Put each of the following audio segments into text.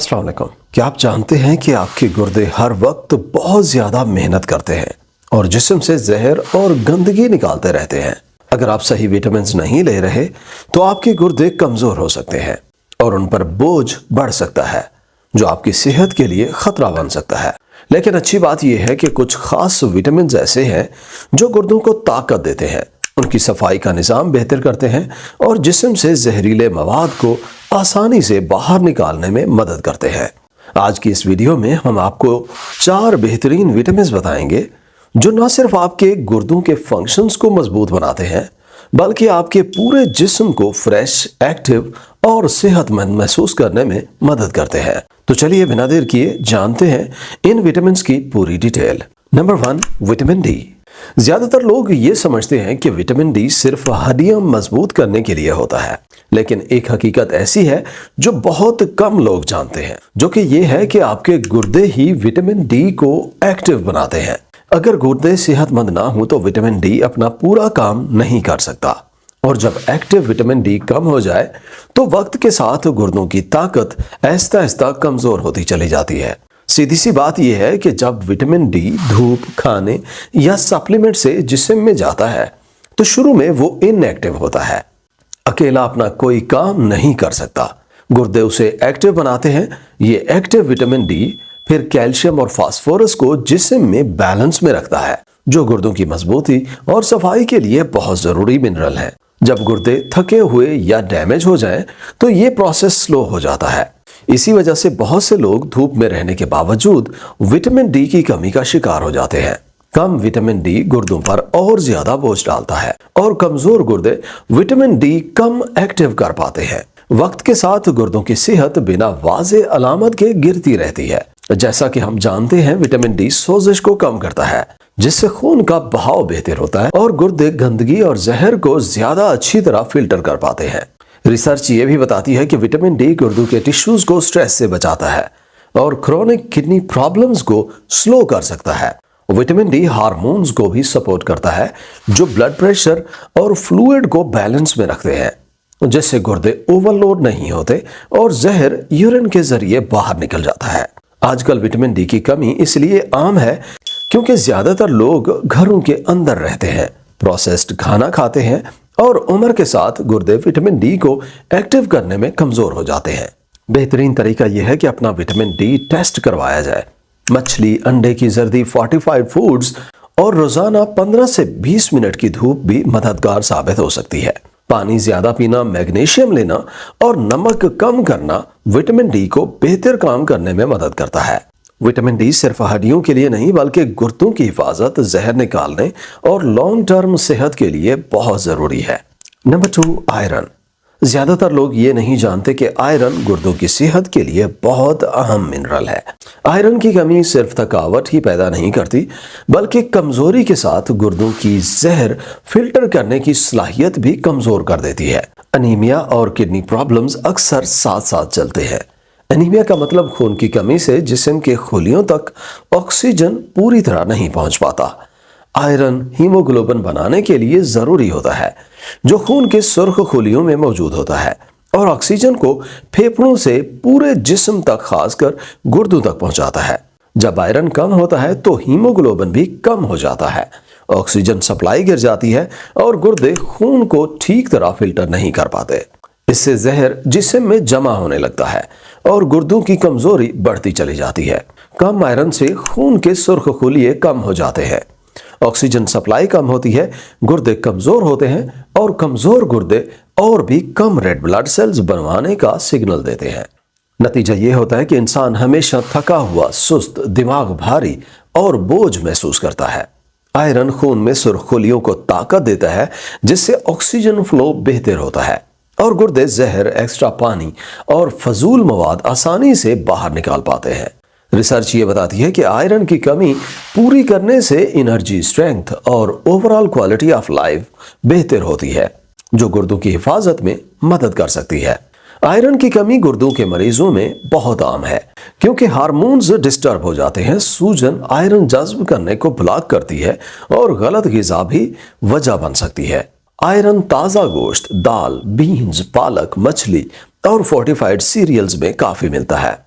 अस्सलाम वालेकुम। क्या आप जानते हैं कि आपके गुर्दे हर वक्त बहुत ज़्यादा मेहनत करते हैं और जिस्म से जहर और गंदगी निकालते रहते हैं। अगर आप सही विटामिन नहीं ले रहे तो आपके गुर्दे कमज़ोर हो सकते हैं और उन पर बोझ बढ़ सकता है, जो आपकी सेहत के लिए खतरा बन सकता है। लेकिन अच्छी बात यह है कि कुछ खास विटामिन ऐसे हैं जो गुर्दों को ताकत देते हैं, उनकी सफाई का निज़ाम बेहतर करते हैं और जिस्म से जहरीले मवाद को आसानी से बाहर निकालने में मदद करते हैं। आज की इस वीडियो में हम आपको 4 बेहतरीन विटामिन बताएंगे जो न सिर्फ आपके गुर्दों के फंक्शंस को मजबूत बनाते हैं बल्कि आपके पूरे जिस्म को फ्रेश, एक्टिव और सेहतमंद महसूस करने में मदद करते हैं। तो चलिए बिना देर किए जानते हैं इन विटामिन की पूरी डिटेल। Number 1, vitamin D. ज्यादातर लोग ये समझते हैं कि विटामिन डी सिर्फ हड्डियां मजबूत करने के लिए होता है, लेकिन एक हकीकत ऐसी है जो बहुत कम लोग जानते हैं, जो कि ये है कि आपके गुर्दे ही विटामिन डी को एक्टिव बनाते हैं। अगर गुर्दे सेहतमंद ना हो तो विटामिन डी अपना पूरा काम नहीं कर सकता और जब एक्टिव विटामिन डी कम हो जाए तो वक्त के साथ गुर्दों की ताकत आहिस्ता आहिस्ता कमजोर होती चली जाती है। सीधी सी बात यह है कि जब विटामिन डी धूप, खाने या सप्लीमेंट से जिस्म में जाता है तो शुरू में वो इनएक्टिव होता है, अकेला अपना कोई काम नहीं कर सकता। गुर्दे उसे एक्टिव बनाते हैं। ये एक्टिव विटामिन डी फिर कैल्शियम और फास्फोरस को जिस्म में बैलेंस में रखता है, जो गुर्दों की मजबूती और सफाई के लिए बहुत जरूरी मिनरल है। जब गुर्दे थके हुए या डैमेज हो जाएं, तो ये प्रोसेस स्लो हो जाता है। इसी वजह से बहुत से लोग धूप में रहने के बावजूद विटामिन डी की कमी का शिकार हो जाते हैं। कम विटामिन डी गुर्दों पर और ज्यादा बोझ डालता है और कमजोर गुर्दे विटामिन डी कम एक्टिव कर पाते हैं। वक्त के साथ गुर्दों की सेहत बिना वाज़े अलामत के गिरती रहती है। जैसा कि हम जानते हैं, विटामिन डी सोजिश को कम करता है, जिससे खून का बहाव बेहतर होता है और गुर्दे गंदगी और जहर को ज्यादा अच्छी तरह फिल्टर कर पाते हैं। रिसर्च ये भी बताती है कि विटामिन डी गुर्दों के टिश्यूज को स्ट्रेस से बचाता है और क्रोनिक किडनी प्रॉब्लम्स को स्लो कर सकता है। विटामिन डी हार्मोन्स को भी सपोर्ट करता है, जो ब्लड प्रेशर और फ्लूइड को बैलेंस में रखते हैं, जिससे गुर्दे ओवरलोड नहीं होते और जहर यूरिन के जरिए बाहर निकल जाता है। आजकल विटामिन डी की कमी इसलिए आम है क्योंकि ज्यादातर लोग घरों के अंदर रहते हैं, प्रोसेस्ड खाना खाते हैं और उम्र के साथ गुर्दे विटामिन डी को एक्टिव करने में कमजोर हो जाते हैं। बेहतरीन तरीका यह है कि अपना विटामिन डी टेस्ट करवाया जाए। मछली, अंडे की जर्दी, फोर्टिफाइड फूड्स और रोजाना 15 से 20 मिनट की धूप भी मददगार साबित हो सकती है। पानी ज्यादा पीना, मैग्नीशियम लेना और नमक कम करना विटामिन डी को बेहतर काम करने में मदद करता है। विटामिन डी सिर्फ हड्डियों के लिए नहीं बल्कि गुर्दों की हिफाजत, जहर निकालने और लॉन्ग टर्म सेहत के लिए बहुत जरूरी है। Number 2, iron. ज्यादातर लोग ये नहीं जानते कि आयरन गुर्दों की सेहत के लिए बहुत अहम मिनरल है। आयरन की कमी सिर्फ थकावट ही पैदा नहीं करती बल्कि कमजोरी के साथ गुर्दों की जहर फिल्टर करने की सलाहियत भी कमजोर कर देती है। अनीमिया और किडनी प्रॉब्लम्स अक्सर साथ साथ चलते हैं। एनीमिया का मतलब खून की कमी से जिस्म के खुलियों तक ऑक्सीजन पूरी तरह नहीं पहुंच पाता। आयरन हीमोग्लोबिन बनाने के लिए जरूरी होता है, जो खून के सुर्ख खुलियों में मौजूद होता है और ऑक्सीजन को फेफड़ों से पूरे जिस्म तक, खासकर गुर्दों तक पहुंचाता है। जब आयरन कम होता है तो हीमोग्लोबिन भी कम हो जाता है, ऑक्सीजन सप्लाई गिर जाती है और गुर्दे खून को ठीक तरह फिल्टर नहीं कर पाते। इससे जहर जिस्म में जमा होने लगता है और गुर्दों की कमजोरी बढ़ती चली जाती है। कम आयरन से खून के सुर्ख खुलिये कम हो जाते हैं, ऑक्सीजन सप्लाई कम होती है, गुर्दे कमजोर होते हैं और कमजोर गुर्दे और भी कम रेड ब्लड सेल्स बनवाने का सिग्नल देते हैं। नतीजा ये होता है कि इंसान हमेशा थका हुआ, सुस्त, दिमाग भारी और बोझ महसूस करता है। आयरन खून में सुर्ख खुलियों को ताकत देता है, जिससे ऑक्सीजन फ्लो बेहतर होता है और गुर्दे जहर, एक्स्ट्रा पानी और फजूल मवाद आसानी से बाहर निकाल पाते हैं। रिसर्च ये बताती है कि आयरन की कमी पूरी करने से एनर्जी, स्ट्रेंथ और ओवरऑल क्वालिटी ऑफ लाइफ बेहतर होती है, जो गुर्दों की हिफाजत में मदद कर सकती है। आयरन की कमी गुर्दों के मरीजों में बहुत आम है क्योंकि हार्मोन्स डिस्टर्ब हो जाते हैं। सूजन आयरन जज्ब करने को ब्लॉक करती है और गलत ग़िज़ा भी वजह बन सकती है। आयरन ताज़ा गोश्त, दाल, बीन्स, पालक, मछली और फोर्टिफाइड सीरियल्स में काफ़ी मिलता है।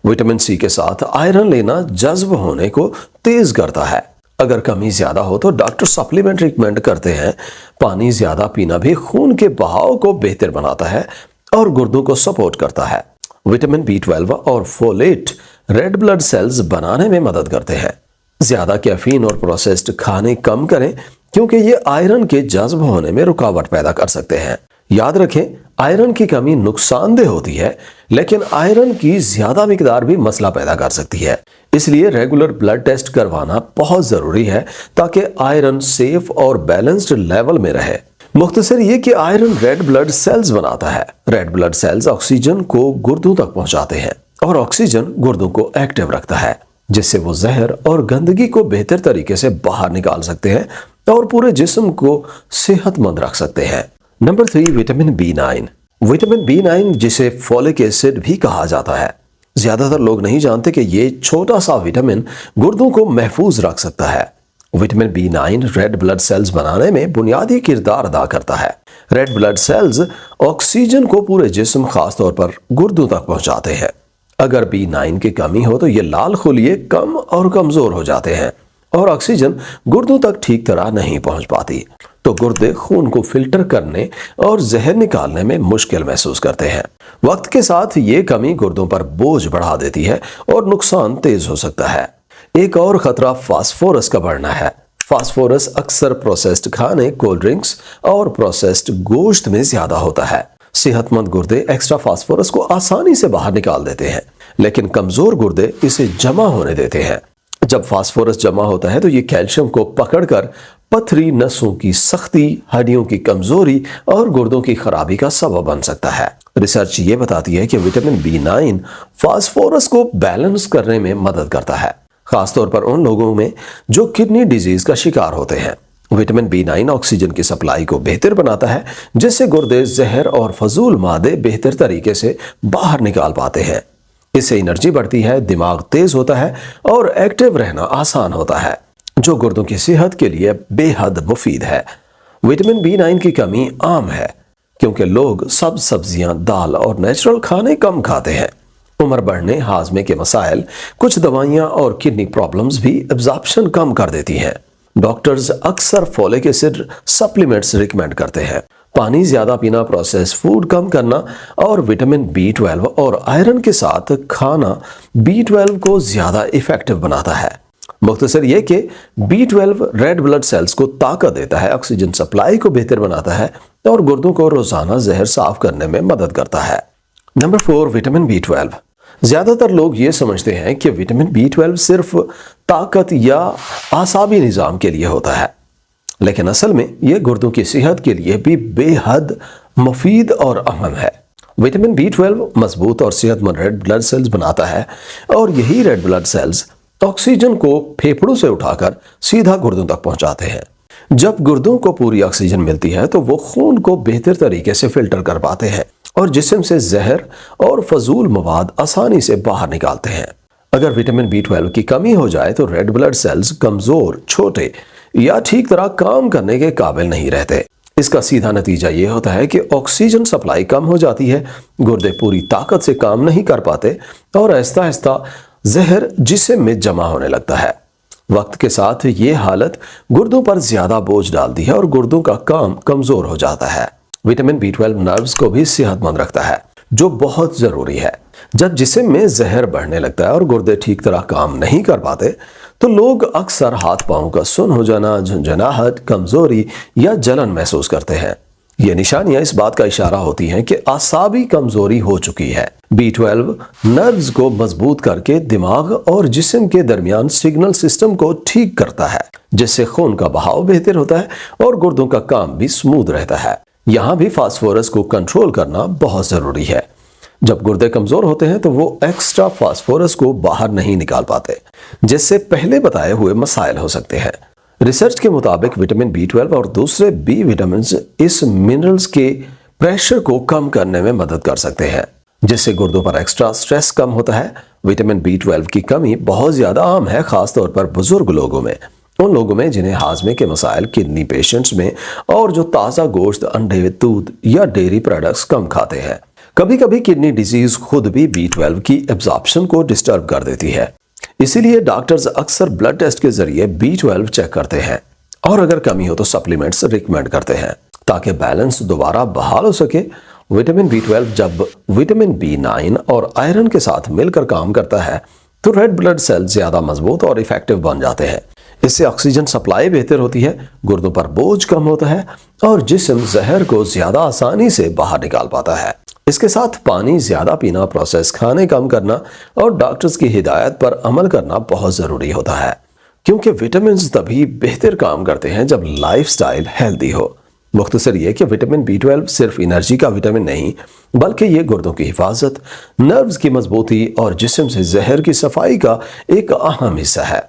विटामिन सी के साथ आयरन लेना जज्ब होने को तेज करता है। अगर कमी ज्यादा हो तो डॉक्टर सप्लीमेंट रिकमेंड करते हैं। पानी ज्यादा पीना भी खून के बहाव को बेहतर बनाता है और गुर्दों को सपोर्ट करता है। विटामिन B12 और फोलेट रेड ब्लड सेल्स बनाने में मदद करते हैं। ज्यादा कैफीन और प्रोसेस्ड खाने कम करें क्योंकि ये आयरन के जज्ब होने में रुकावट पैदा कर सकते हैं। याद रखें, आयरन की कमी नुकसानदेह होती है, लेकिन आयरन की ज्यादा मिकदार भी मसला पैदा कर सकती है। इसलिए रेगुलर ब्लड टेस्ट करवाना बहुत जरूरी है ताकि आयरन सेफ और बैलेंस्ड लेवल में रहे। मुख्तसर ये कि आयरन रेड ब्लड सेल्स बनाता है। रेड ब्लड सेल्स ऑक्सीजन को गुर्दों तक पहुंचाते हैं और ऑक्सीजन गुर्दों को एक्टिव रखता है, जिससे वो जहर और गंदगी को बेहतर तरीके से बाहर निकाल सकते हैं और पूरे जिस्म को सेहतमंद रख सकते हैं। Number 3, vitamin B9। Vitamin B9 जिसे फोलिक एसिड भी कहा जाता है, ज्यादातर लोग नहीं जानते कि ये छोटा सा विटामिन गुर्दों को महफूज रख सकता है। Vitamin B9 red blood cells बनाने में बुनियादी किरदार अदा करता है। रेड ब्लड सेल्स ऑक्सीजन को पूरे जिस्म, खासतौर पर गुर्दों तक पहुंचाते हैं। अगर B9 की कमी हो तो ये लाल खुलिये कम और कमजोर हो जाते हैं और ऑक्सीजन गुर्दों तक ठीक तरह नहीं पहुंच पाती, तो गुर्दे खून को फिल्टर करने और जहर निकालने में मुश्किल महसूस करते हैं। वक्त के साथ ये कमी गुर्दों पर बोझ बढ़ा देती है और नुकसान तेज हो सकता है। एक और खतरा फास्फोरस का बढ़ना है। फास्फोरस अक्सर प्रोसेस्ड खाने, कोल्ड ड्रिंक्स और प्रोसेस्ड गोश्त में ज्यादा होता है। सेहतमंद गुर्दे एक्स्ट्रा फास्फोरस को आसानी से बाहर निकाल देते हैं, लेकिन कमजोर गुर्दे इसे जमा होने देते हैं। जब फास्फोरस जमा होता है तो ये कैल्शियम को पकड़कर पथरी, नसों की सख्ती, हड्डियों की कमजोरी और गुर्दों की खराबी का सबब बन सकता है। रिसर्च ये बताती है कि विटामिन B9 फास्फोरस को बैलेंस करने में मदद करता है, खासतौर पर उन लोगों में जो किडनी डिजीज का शिकार होते हैं। विटामिन B9 ऑक्सीजन की सप्लाई को बेहतर बनाता है, जिससे गुर्दे जहर और फजूल मादे बेहतर तरीके से बाहर निकाल पाते हैं। इससे एनर्जी बढ़ती है, दिमाग तेज होता है और एक्टिव रहना आसान होता है, जो गुर्दों की सेहत के लिए बेहद मुफीद है। विटामिन B9 की कमी आम है क्योंकि लोग सब सब्जियां, दाल और नेचुरल खाने कम खाते हैं। उम्र बढ़ने, हाजमे के मसाइल, कुछ दवाइयां और किडनी प्रॉब्लम्स भी एब्जॉर्प्शन कम कर देती हैं। डॉक्टर्स अक्सर फोलिक एसिड सप्लीमेंट्स रिकमेंड करते हैं। पानी ज्यादा पीना, प्रोसेस फूड कम करना और विटामिन B12 और आयरन के साथ खाना B12 को ज्यादा इफेक्टिव बनाता है। मुख्तसर ये कि B12 रेड ब्लड सेल्स को ताकत देता है, ऑक्सीजन सप्लाई को बेहतर बनाता है और गुर्दों को रोजाना जहर साफ करने में मदद करता है। Number 4, vitamin B12। ज्यादातर लोग ये समझते हैं कि विटामिन B12 सिर्फ ताकत या आसाबी निजाम के लिए होता है, लेकिन असल में यह गुर्दों की सेहत के लिए भी बेहद मुफीद और अहम है। विटामिन B12 मजबूत और सेहतमंद रेड ब्लड सेल्स बनाता है और यही रेड ब्लड सेल्स ऑक्सीजन को फेफड़ों से उठाकर सीधा गुर्दों तक पहुंचाते हैं। जब गुर्दों को पूरी ऑक्सीजन मिलती है तो वो खून को बेहतर तरीके से फिल्टर कर पाते हैं और जिस्म से जहर और फजूल मवाद आसानी से बाहर निकालते हैं। अगर विटामिन B12 की कमी हो जाए तो रेड ब्लड सेल्स कमजोर, छोटे या ठीक तरह काम करने के काबिल नहीं रहते। इसका सीधा नतीजा ये होता है कि ऑक्सीजन सप्लाई कम हो जाती है, गुर्दे पूरी ताकत से काम नहीं कर पाते और आहिस्ता आहिस्ता जहर जिस्म में जमा होने लगता है। वक्त के साथ ये हालत गुर्दों पर ज्यादा बोझ डालती है और गुर्दों का काम कमजोर हो जाता है। विटामिन B12 नर्व्स को भी सेहतमंद रखता है, जो बहुत जरूरी है। जब जिस्म में जहर बढ़ने लगता है और गुर्दे ठीक तरह काम नहीं कर पाते तो लोग अक्सर हाथ पांव का सुन्न हो जाना, झुंझुनाहट, कमजोरी या जलन महसूस करते हैं। ये निशानियां इस बात का इशारा होती हैं कि आसाबी कमजोरी हो चुकी है। B12 नर्व्स को मजबूत करके दिमाग और जिस्म के दरमियान सिग्नल सिस्टम को ठीक करता है, जिससे खून का बहाव बेहतर होता है और गुर्दों का काम भी स्मूथ रहता है। यहाँ भी फास्फोरस को कंट्रोल करना बहुत जरूरी है। जब गुर्दे कमजोर होते हैं तो वो एक्स्ट्रा फास्फोरस को बाहर नहीं निकाल पाते, जिससे पहले बताए हुए मसाइल हो सकते हैं। रिसर्च के मुताबिक विटामिन B12 और दूसरे बी विटामिन इस मिनरल्स के प्रेशर को कम करने में मदद कर सकते हैं, जिससे गुर्दों पर एक्स्ट्रा स्ट्रेस कम होता है। विटामिन B12 की कमी बहुत ज्यादा आम है, खासतौर पर बुजुर्ग लोगों में, उन लोगों में जिन्हें हाजमे के मसाइल, किडनी पेशेंट्स में और जो ताज़ा गोश्त, अंडे, दूध या डेयरी प्रोडक्ट्स कम खाते हैं। कभी कभी किडनी डिजीज खुद भी B12 की एब्जॉर्प्शन को डिस्टर्ब कर देती है। इसीलिए डॉक्टर्स अक्सर ब्लड टेस्ट के जरिए B12 चेक करते हैं और अगर कमी हो तो सप्लीमेंट्स रिकमेंड करते हैं ताकि बैलेंस दोबारा बहाल हो सके। विटामिन B12 जब विटामिन B9 और आयरन के साथ मिलकर काम करता है तो रेड ब्लड सेल ज्यादा मजबूत और इफेक्टिव बन जाते हैं। इससे ऑक्सीजन सप्लाई बेहतर होती है, गुर्दों पर बोझ कम होता है और जिस्म जहर को ज्यादा आसानी से बाहर निकाल पाता है। इसके साथ पानी ज्यादा पीना, प्रोसेस खाने कम करना और डॉक्टर्स की हिदायत पर अमल करना बहुत जरूरी होता है, क्योंकि विटामिन तभी बेहतर काम करते हैं जब लाइफस्टाइल हेल्दी हो। मुख्तसर ये कि विटामिन B12 सिर्फ एनर्जी का विटामिन नहीं, बल्कि ये गुर्दों की हिफाजत, नर्व्स की मजबूती और जिस्म से जहर की सफाई का एक अहम हिस्सा है।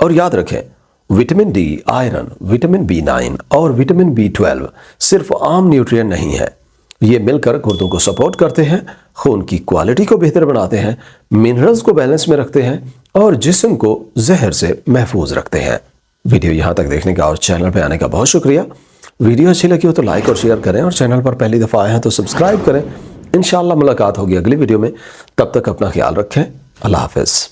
और याद रखें, vitamin D, iron, vitamin B9 और विटामिन B12 सिर्फ आम न्यूट्रिएंट नहीं है। ये मिलकर गुर्दों को सपोर्ट करते हैं, खून की क्वालिटी को बेहतर बनाते हैं, मिनरल्स को बैलेंस में रखते हैं और जिस्म को जहर से महफूज रखते हैं। वीडियो यहाँ तक देखने का और चैनल पे आने का बहुत शुक्रिया। वीडियो अच्छी लगी हो तो लाइक और शेयर करें और चैनल पर पहली दफ़ा आए हैं तो सब्सक्राइब करें। इंशाअल्लाह मुलाकात होगी अगली वीडियो में। तब तक अपना ख्याल रखें। अल्लाह हाफ़िज़।